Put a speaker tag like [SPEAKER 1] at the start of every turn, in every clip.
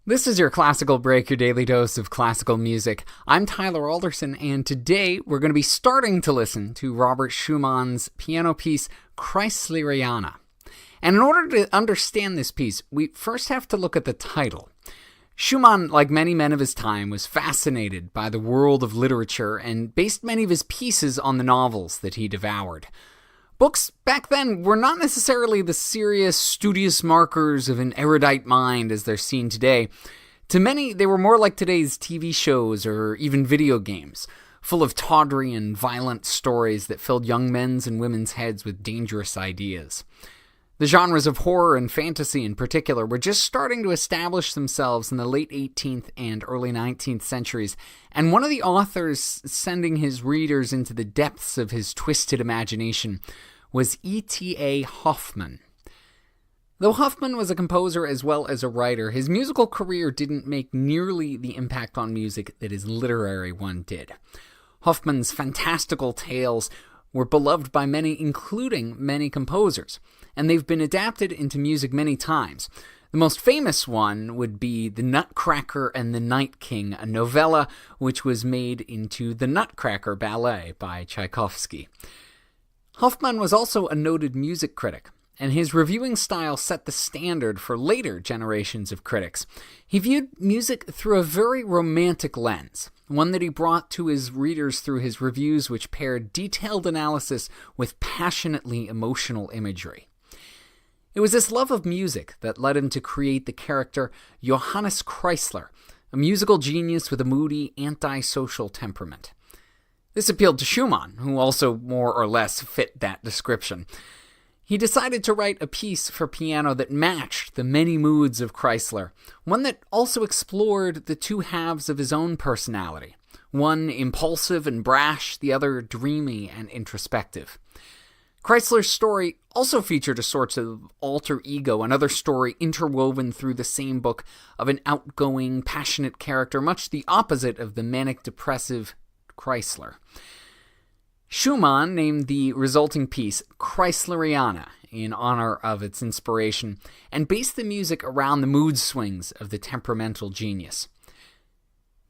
[SPEAKER 1] This is your Classical Break, your daily dose of classical music. I'm Tyler Alderson, and today we're going to be starting to listen to Robert Schumann's piano piece, Kreisleriana. And in order to understand this piece, we first have to look at the title. Schumann, like many men of his time, was fascinated by the world of literature and based many of his pieces on the novels that he devoured. Books back then were not necessarily the serious, studious markers of an erudite mind as they're seen today. To many, they were more like today's TV shows or even video games, full of tawdry and violent stories that filled young men's and women's heads with dangerous ideas. The genres of horror and fantasy in particular were just starting to establish themselves in the late 18th and early 19th centuries, and one of the authors sending his readers into the depths of his twisted imagination was E.T.A. Hoffmann. Though Hoffmann was a composer as well as a writer, his musical career didn't make nearly the impact on music that his literary one did. Hoffmann's fantastical tales were beloved by many, including many composers, and they've been adapted into music many times. The most famous one would be The Nutcracker and the Night King, a novella which was made into the Nutcracker Ballet by Tchaikovsky. Hoffmann was also a noted music critic, and his reviewing style set the standard for later generations of critics. He viewed music through a very romantic lens, one that he brought to his readers through his reviews which paired detailed analysis with passionately emotional imagery. It was this love of music that led him to create the character Johannes Kreisler, a musical genius with a moody, antisocial temperament. This appealed to Schumann, who also more or less fit that description. He decided to write a piece for piano that matched the many moods of Kreisler, one that also explored the two halves of his own personality, one impulsive and brash, the other dreamy and introspective. Kreisler's story also featured a sort of alter ego, another story interwoven through the same book of an outgoing, passionate character, much the opposite of the manic-depressive Kreisler. Schumann named the resulting piece Kreisleriana in honor of its inspiration, and based the music around the mood swings of the temperamental genius.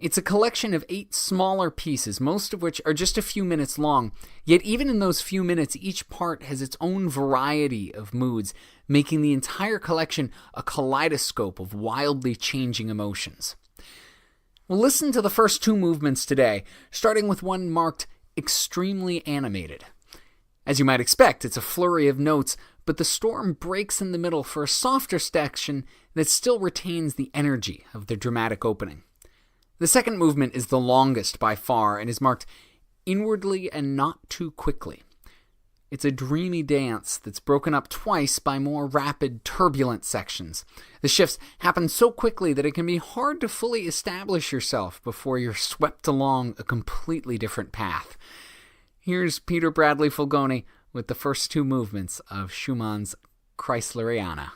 [SPEAKER 1] It's a collection of 8 smaller pieces, most of which are just a few minutes long, yet even in those few minutes, each part has its own variety of moods, making the entire collection a kaleidoscope of wildly changing emotions. We'll listen to the first 2 movements today, starting with one marked extremely animated. As you might expect, it's a flurry of notes, but the storm breaks in the middle for a softer section that still retains the energy of the dramatic opening. The second movement is the longest by far and is marked inwardly and not too quickly. It's a dreamy dance that's broken up twice by more rapid, turbulent sections. The shifts happen so quickly that it can be hard to fully establish yourself before you're swept along a completely different path. Here's Peter Bradley Fulgoni with the first 2 movements of Schumann's Kreisleriana.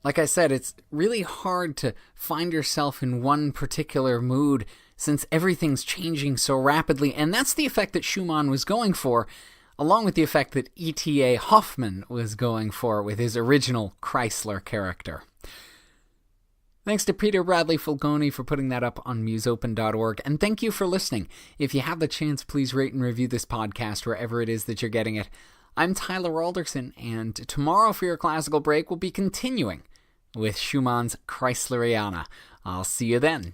[SPEAKER 1] Like I said, it's really hard to find yourself in one particular mood since everything's changing so rapidly, and that's the effect that Schumann was going for, along with the effect that E.T.A. Hoffmann was going for with his original Chrysler character. Thanks to Peter Bradley Fulgoni for putting that up on museopen.org, and thank you for listening. If you have the chance, please rate and review this podcast wherever it is that you're getting it. I'm Tyler Alderson, and tomorrow for your classical break, we'll be continuing with Schumann's Kreisleriana. I'll see you then.